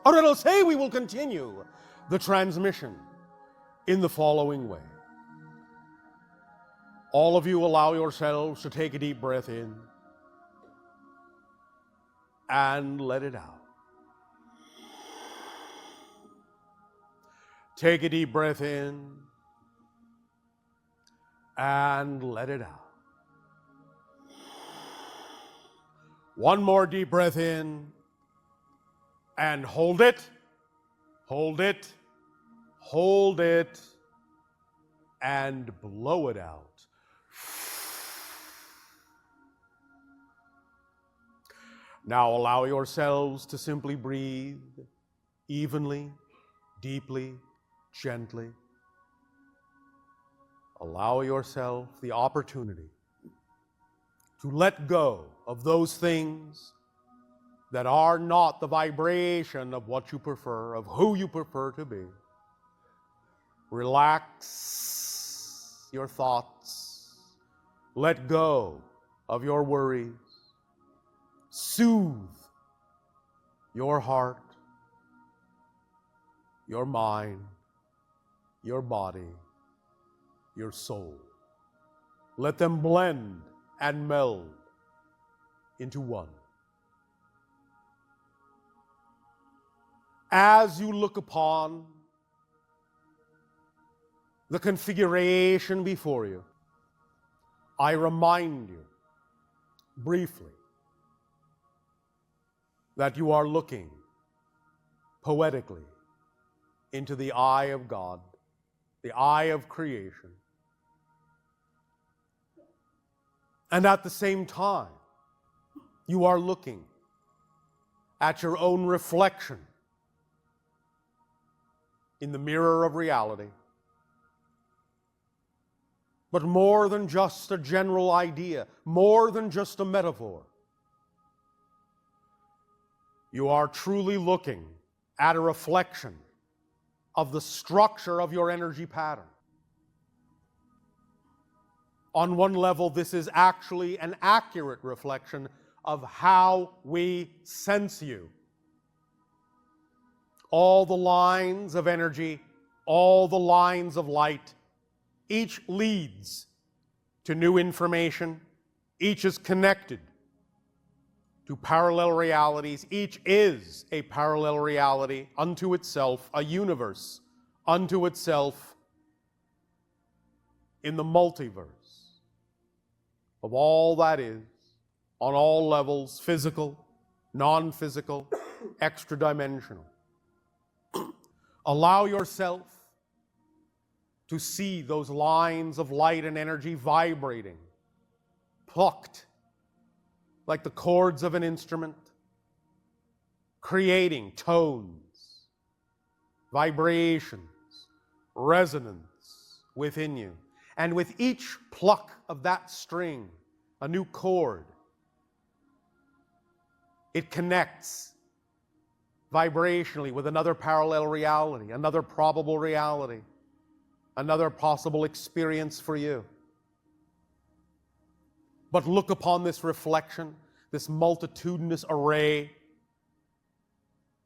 Or it'll say we will continue the transmission in the following way. All of you allow yourselves to take a deep breath in and let it out. Take a deep breath in and let it out. One more deep breath in and hold it, hold it, hold it, and blow it out. Now allow yourselves to simply breathe evenly, deeply, gently. Allow yourself the opportunity to let go of those things that are not the vibration of what you prefer, of who you prefer to be. Relax your thoughts. Let go of your worries. Soothe your heart, your mind, your body, your soul. Let them blend and meld into one. As you look upon the configuration before you, I remind you briefly that you are looking poetically into the eye of God, the eye of creation. And at the same time, you are looking at your own reflection in the mirror of reality. But more than just a general idea, more than just a metaphor, you are truly looking at a reflection of the structure of your energy pattern. On one level, this is actually an accurate reflection of how we sense you. All the lines of energy, all the lines of light, each leads to new information. Each is connected to parallel realities. Each is a parallel reality unto itself, a universe unto itself in the multiverse of all that is, on all levels, physical, non-physical, extra-dimensional. Allow yourself to see those lines of light and energy vibrating, plucked like the chords of an instrument, creating tones, vibrations, resonance within you. And with each pluck of that string, a new chord, it connects vibrationally with another parallel reality, another probable reality, another possible experience for you. But look upon this reflection, this multitudinous array,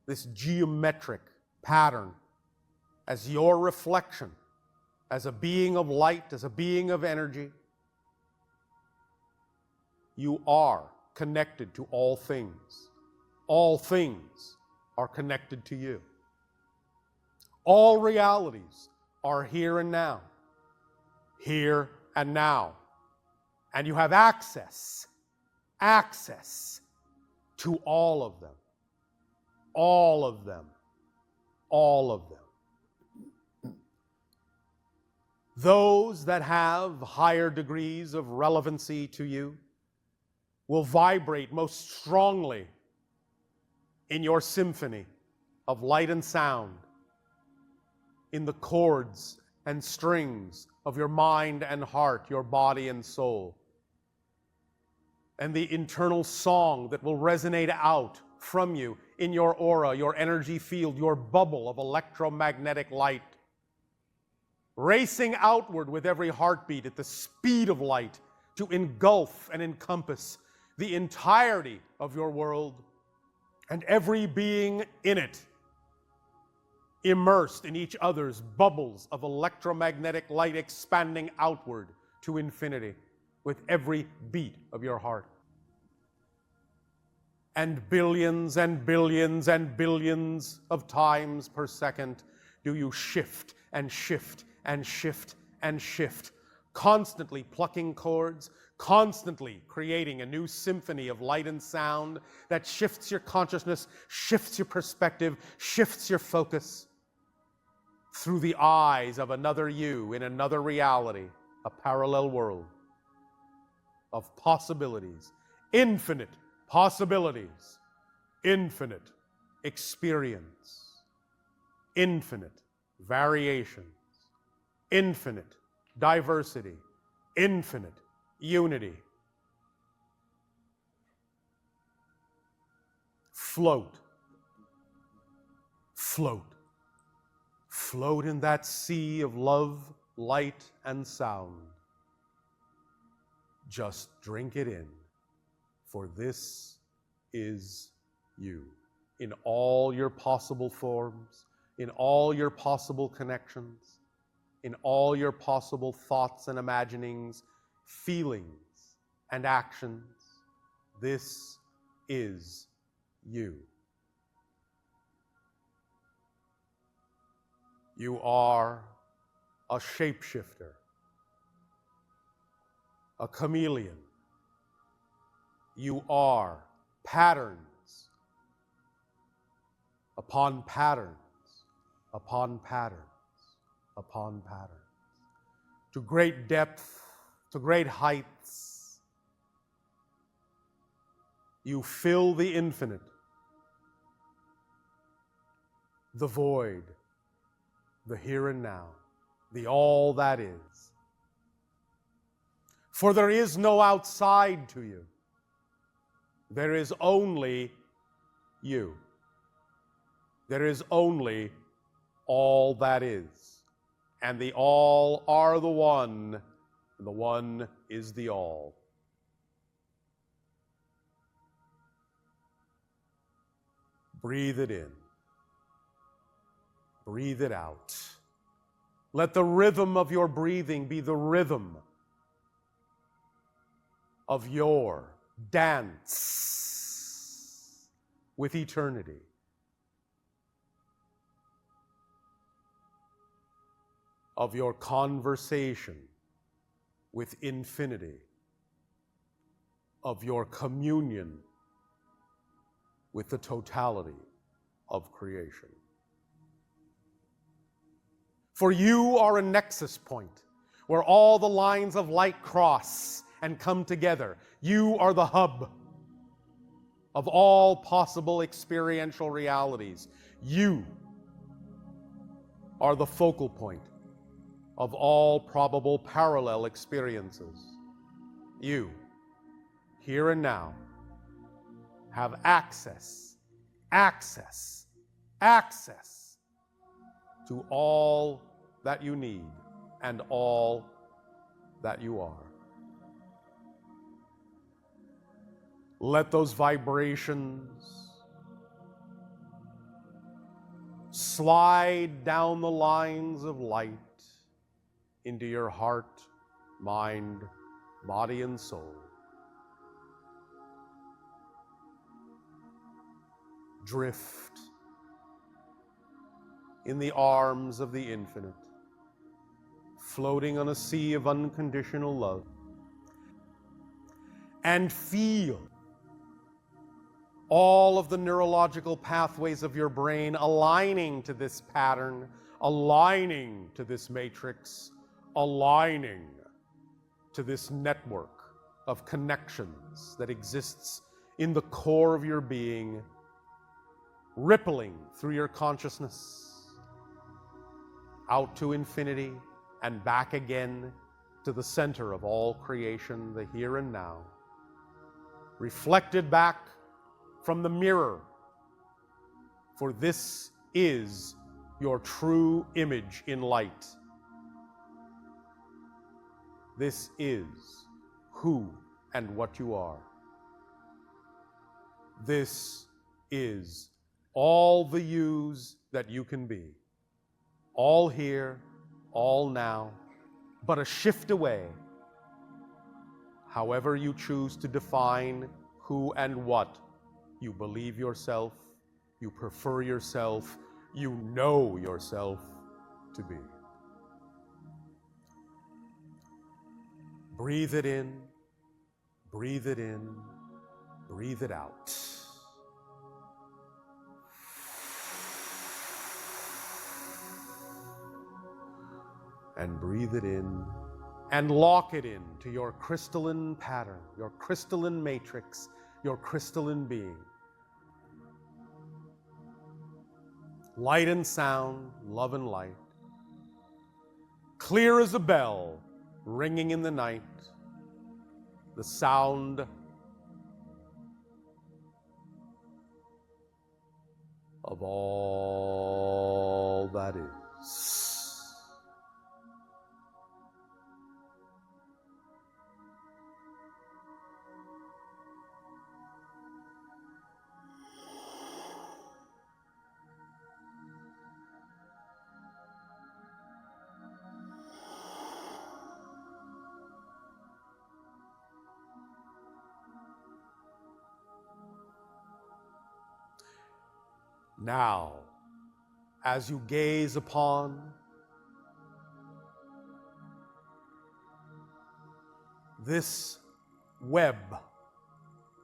this geometric pattern as your reflection, as a being of light, as a being of energy. You are connected to all things. All things are connected to you. All realities are here and now. Here and now. And you have access to all of them. All of them. All of them. Those that have higher degrees of relevancy to you will vibrate most strongly in your symphony of light and sound, in the chords and strings of your mind and heart, your body and soul, and the internal song that will resonate out from you in your aura, your energy field, your bubble of electromagnetic light, racing outward with every heartbeat at the speed of light to engulf and encompass the entirety of your world and every being in it immersed in each other's bubbles of electromagnetic light expanding outward to infinity with every beat of your heart. And billions and billions and billions of times per second do you shift and shift and shift and shift, constantly plucking chords, constantly creating a new symphony of light and sound that shifts your consciousness, shifts your perspective, shifts your focus through the eyes of another you in another reality, a parallel world of possibilities, infinite possibilities, infinite experience, infinite variations, infinite diversity, infinite unity. Float, float, float in that sea of love, light, and sound. Just drink it in, for this is you, in all your possible forms, in all your possible connections, in all your possible thoughts and imaginings, feelings and actions. This is you. You are a shapeshifter, a chameleon. You are patterns upon patterns upon patterns upon patterns, to great depth, to great heights. You fill the infinite, the void, the here and now, the all that is. For there is no outside to you. There is only you. There is only all that is. And the all are the one, and the one is the all. Breathe it in. Breathe it out. Let the rhythm of your breathing be the rhythm of your dance with eternity. Of your conversation with infinity. Of your communion with the totality of creation. For you are a nexus point where all the lines of light cross and come together. You are the hub of all possible experiential realities. You are the focal point of all probable parallel experiences. You, here and now, have access to all that you need and all that you are. Let those vibrations slide down the lines of light into your heart, mind, body, and soul. Drift in the arms of the infinite, floating on a sea of unconditional love. And feel all of the neurological pathways of your brain aligning to this pattern, aligning to this matrix, aligning to this network of connections that exists in the core of your being, rippling through your consciousness, out to infinity and back again to the center of all creation, the here and now, reflected back from the mirror, for this is your true image in light. This is who and what you are. This is all the yous that you can be. all here, all now, but a shift away. However you choose to define who and what you believe yourself, you prefer yourself, you know yourself to be. Breathe it in, breathe it in, breathe it out. And breathe it in and lock it in to your crystalline pattern, your crystalline matrix, your crystalline being. Light and sound, love and light. Clear as a bell, ringing in the night. The sound of all that is. Now, as you gaze upon this web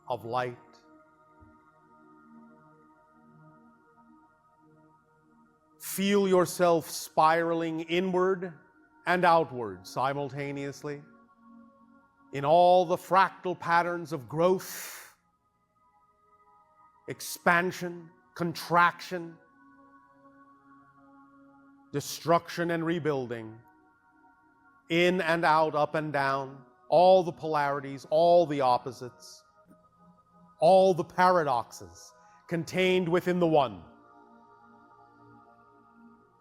of light, feel yourself spiraling inward and outward simultaneously in all the fractal patterns of growth, expansion, contraction, destruction and rebuilding, in and out, up and down, all the polarities, all the opposites, all the paradoxes contained within the one.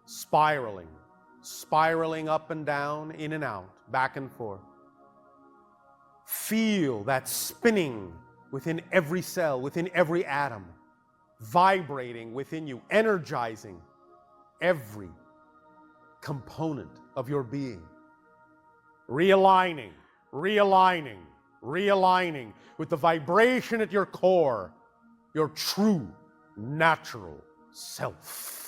Spiraling, spiraling up and down, in and out, back and forth. Feel that spinning within every cell, within every atom, vibrating within you, energizing every component of your being. Realigning, realigning, realigning with the vibration at your core, your true, natural self.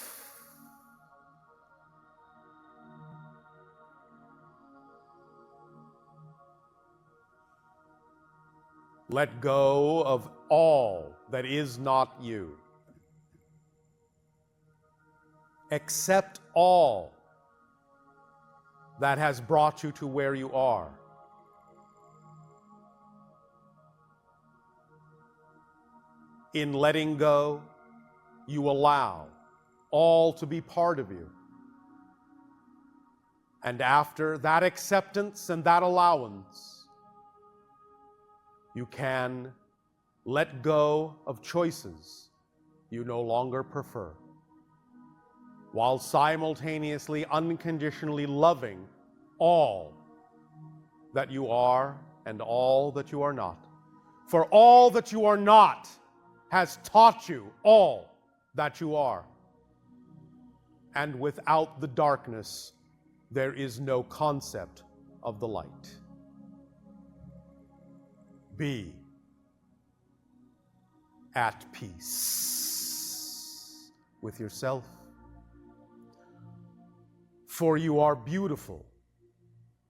Let go of all that is not you. Accept all that has brought you to where you are. In letting go, you allow all to be part of you. And after that acceptance and that allowance, you can let go of choices you no longer prefer, while simultaneously unconditionally loving all that you are and all that you are not. For all that you are not has taught you all that you are. And without the darkness, there is no concept of the light. Be at peace with yourself. For you are beautiful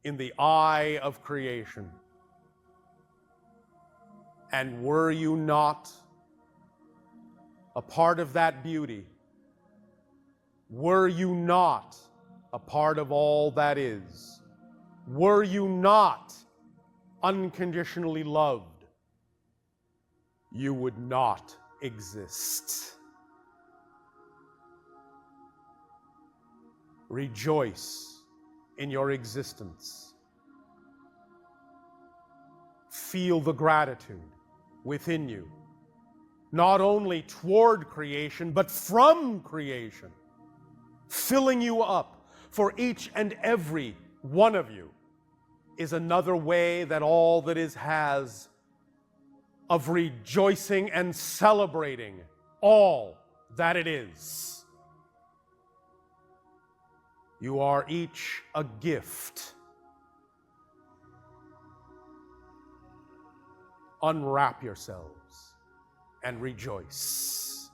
in the eye of creation. And were you not a part of that beauty, were you not a part of all that is, were you not unconditionally loved, you would not exist. Rejoice in your existence. Feel the gratitude within you, not only toward creation, but from creation, filling you up. For each and every one of you is another way that all that is has of rejoicing and celebrating all that it is. You are each a gift. Unwrap yourselves and rejoice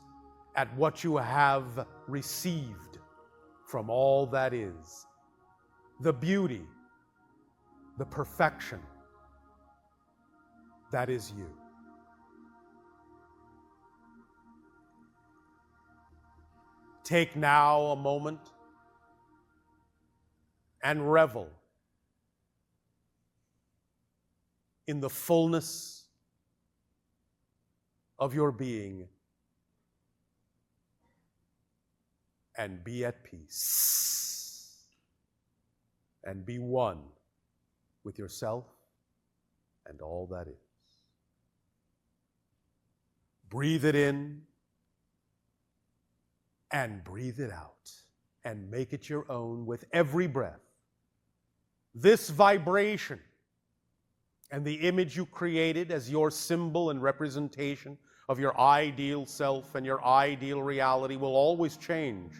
at what you have received from all that is. The beauty, the perfection that is you. Take now a moment and revel in the fullness of your being and be at peace and be one with yourself and all that is. Breathe it in and breathe it out and make it your own with every breath. This vibration and the image you created as your symbol and representation of your ideal self and your ideal reality will always change,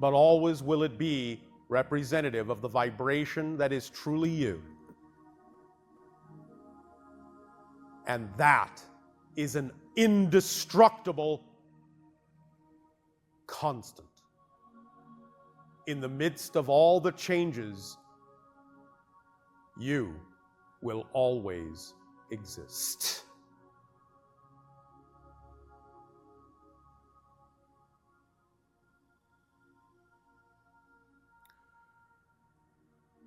but always will it be representative of the vibration that is truly you. And that is an indestructible constant. In the midst of all the changes, you will always exist.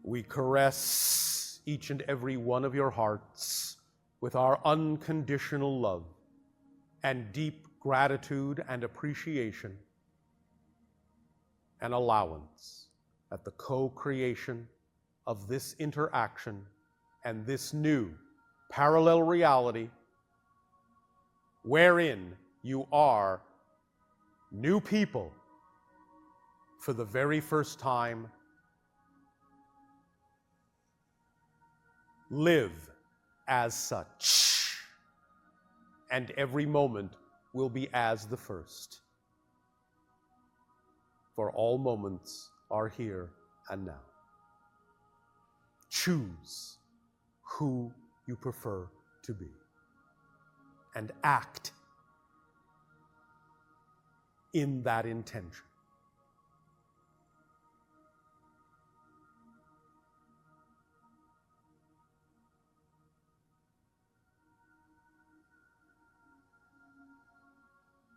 We caress each and every one of your hearts with our unconditional love and deep gratitude and appreciation and allowance at the co-creation of this interaction and this new parallel reality wherein you are new people for the very first time. Live as such, and every moment will be as the first. For all moments are here and now. Choose who you prefer to be and act in that intention.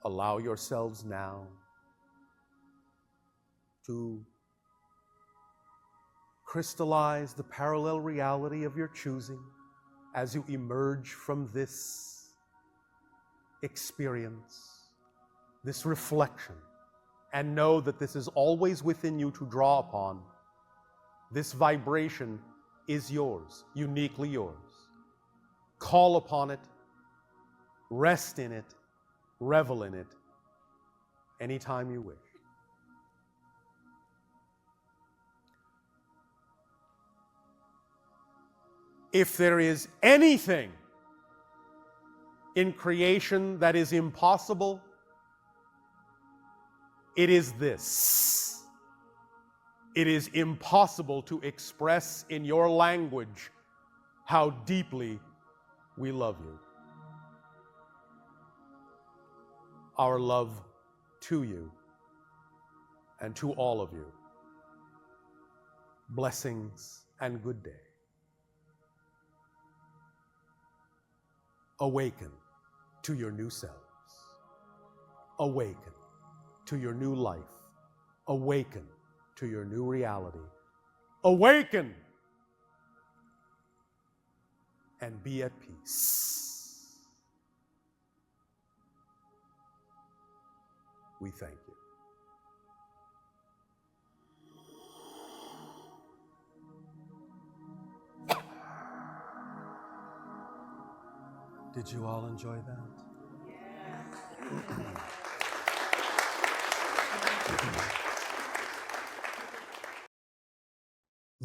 Allow yourselves now to crystallize the parallel reality of your choosing as you emerge from this experience, this reflection, and know that this is always within you to draw upon. This vibration is yours, uniquely yours. Call upon it, rest in it, revel in it anytime you wish. If there is anything in creation that is impossible, it is this. It is impossible to express in your language how deeply we love you. Our love to you and to all of you. Blessings and good day. Awaken to your new selves. Awaken to your new life. Awaken to your new reality. Awaken and be at peace. We thank you. Did you all enjoy that?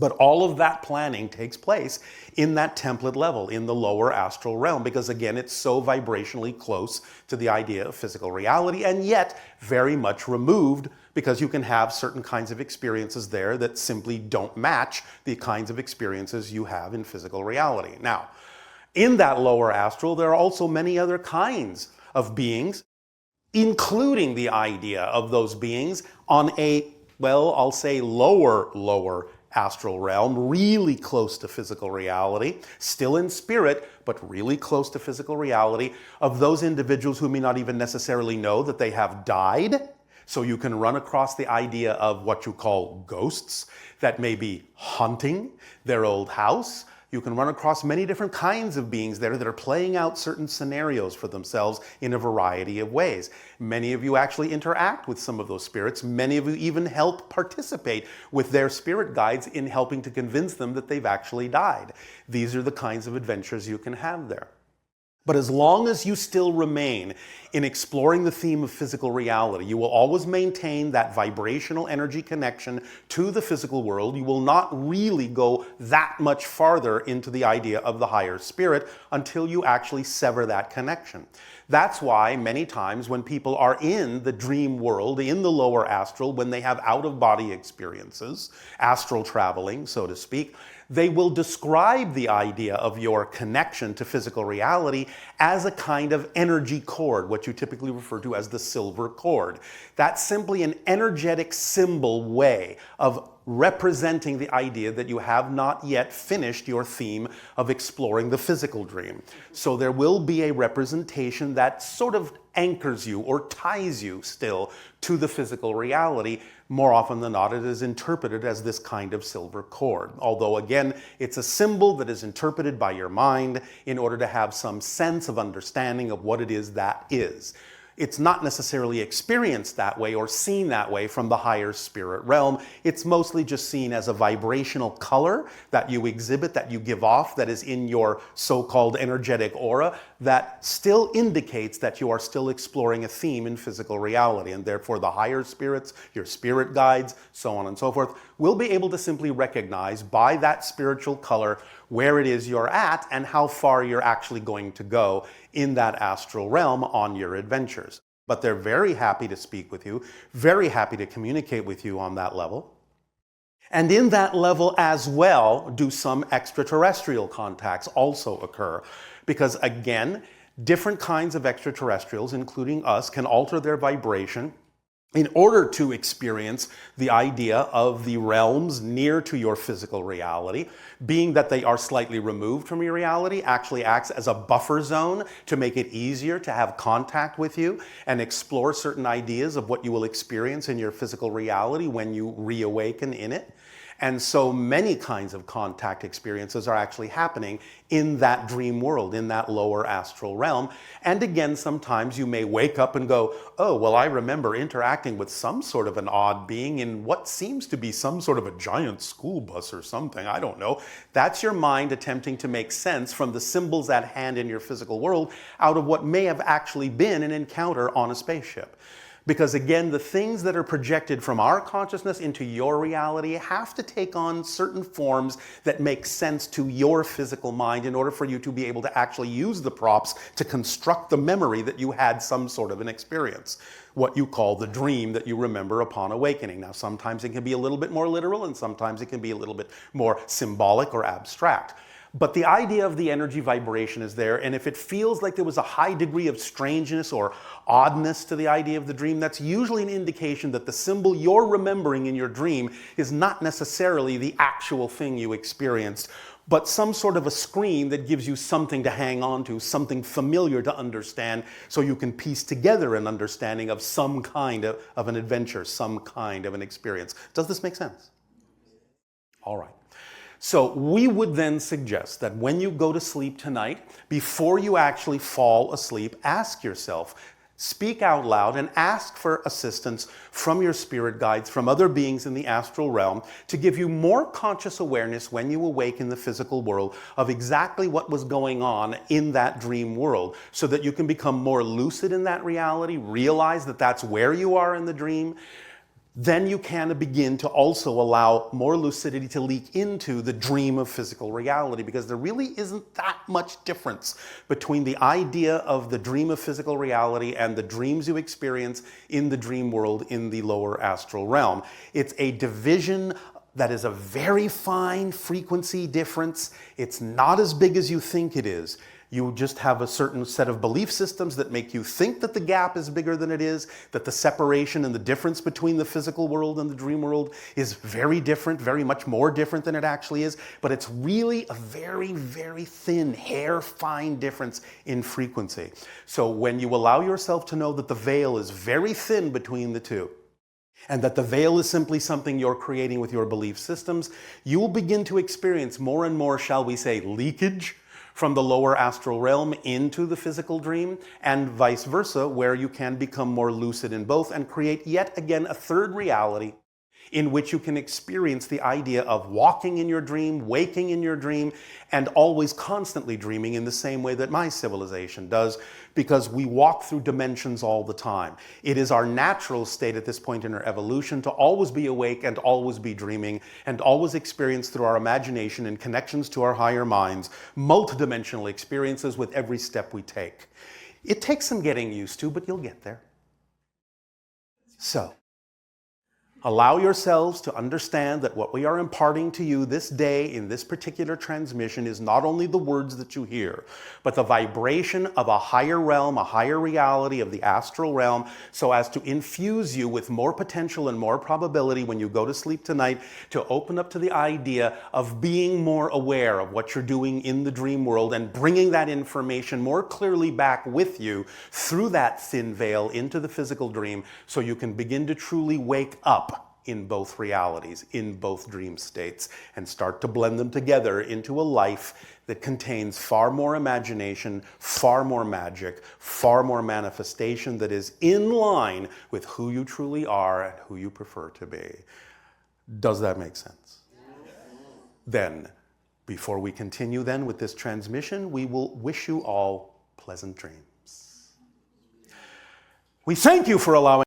But all of that planning takes place in that template level, in the lower astral realm, because again, it's so vibrationally close to the idea of physical reality, and yet very much removed, because you can have certain kinds of experiences there that simply don't match the kinds of experiences you have in physical reality. Now, in that lower astral, there are also many other kinds of beings, including the idea of those beings on a, well, I'll say lower astral realm, really close to physical reality, still in spirit, but really close to physical reality, of those individuals who may not even necessarily know that they have died. So you can run across the idea of what you call ghosts that may be haunting their old house. You can run across many different kinds of beings there that are playing out certain scenarios for themselves in a variety of ways. Many of you actually interact with some of those spirits. Many of you even help participate with their spirit guides in helping to convince them that they've actually died. These are the kinds of adventures you can have there. But as long as you still remain in exploring the theme of physical reality, you will always maintain that vibrational energy connection to the physical world. You will not really go that much farther into the idea of the higher spirit until you actually sever that connection. That's why many times when people are in the dream world, in the lower astral, when they have out-of-body experiences, astral traveling, so to speak, they will describe the idea of your connection to physical reality as a kind of energy cord, what you typically refer to as the silver cord. That's simply an energetic symbol way of representing the idea that you have not yet finished your theme of exploring the physical dream. So there will be a representation that sort of anchors you or ties you still to the physical reality. More often than not, it is interpreted as this kind of silver cord. Although again, it's a symbol that is interpreted by your mind in order to have some sense of understanding of what it is that is. It's not necessarily experienced that way or seen that way from the higher spirit realm. It's mostly just seen as a vibrational color that you exhibit, that you give off, that is in your so-called energetic aura, that still indicates that you are still exploring a theme in physical reality. And therefore the higher spirits, your spirit guides, so on and so forth, will be able to simply recognize by that spiritual color where it is you're at and how far you're actually going to go in that astral realm on your adventures. But they're very happy to speak with you, very happy to communicate with you on that level. And in that level as well, do some extraterrestrial contacts also occur. Because again, different kinds of extraterrestrials, including us, can alter their vibration in order to experience the idea of the realms near to your physical reality. Being that they are slightly removed from your reality, actually acts as a buffer zone to make it easier to have contact with you and explore certain ideas of what you will experience in your physical reality when you reawaken in it. And so many kinds of contact experiences are actually happening in that dream world, in that lower astral realm. And again, sometimes you may wake up and go, oh, well, I remember interacting with some sort of an odd being in what seems to be some sort of a giant school bus or something. I don't know. That's your mind attempting to make sense from the symbols at hand in your physical world out of what may have actually been an encounter on a spaceship. Because again, the things that are projected from our consciousness into your reality have to take on certain forms that make sense to your physical mind in order for you to be able to actually use the props to construct the memory that you had some sort of an experience. What you call the dream that you remember upon awakening. Now, sometimes it can be a little bit more literal and sometimes it can be a little bit more symbolic or abstract. But the idea of the energy vibration is there, and if it feels like there was a high degree of strangeness or oddness to the idea of the dream, that's usually an indication that the symbol you're remembering in your dream is not necessarily the actual thing you experienced, but some sort of a screen that gives you something to hang on to, something familiar to understand, so you can piece together an understanding of some kind of an adventure, some kind of an experience. Does this make sense? All right. So we would then suggest that when you go to sleep tonight, before you actually fall asleep, ask yourself, speak out loud and ask for assistance from your spirit guides, from other beings in the astral realm, to give you more conscious awareness when you awake in the physical world of exactly what was going on in that dream world, so that you can become more lucid in that reality, realize that that's where you are in the dream, then you can begin to also allow more lucidity to leak into the dream of physical reality, because there really isn't that much difference between the idea of the dream of physical reality and the dreams you experience in the dream world in the lower astral realm. It's a division that is a very fine frequency difference. It's not as big as you think it is. You just have a certain set of belief systems that make you think that the gap is bigger than it is, that the separation and the difference between the physical world and the dream world is very different, very much more different than it actually is. But it's really a very, very thin, hair-fine difference in frequency. So when you allow yourself to know that the veil is very thin between the two, and that the veil is simply something you're creating with your belief systems, you will begin to experience more and more, shall we say, leakage from the lower astral realm into the physical dream, and vice versa, where you can become more lucid in both and create yet again a third reality in which you can experience the idea of walking in your dream, waking in your dream, and always constantly dreaming in the same way that my civilization does, because we walk through dimensions all the time. It is our natural state at this point in our evolution to always be awake and always be dreaming and always experience through our imagination and connections to our higher minds multidimensional experiences with every step we take. It takes some getting used to, but you'll get there. So, allow yourselves to understand that what we are imparting to you this day in this particular transmission is not only the words that you hear, but the vibration of a higher realm, a higher reality of the astral realm, so as to infuse you with more potential and more probability when you go to sleep tonight to open up to the idea of being more aware of what you're doing in the dream world and bringing that information more clearly back with you through that thin veil into the physical dream, so you can begin to truly wake up in both realities, in both dream states, and start to blend them together into a life that contains far more imagination, far more magic, far more manifestation that is in line with who you truly are and who you prefer to be. Does that make sense? Yes. Then, before we continue then with this transmission, we will wish you all pleasant dreams. We thank you for allowing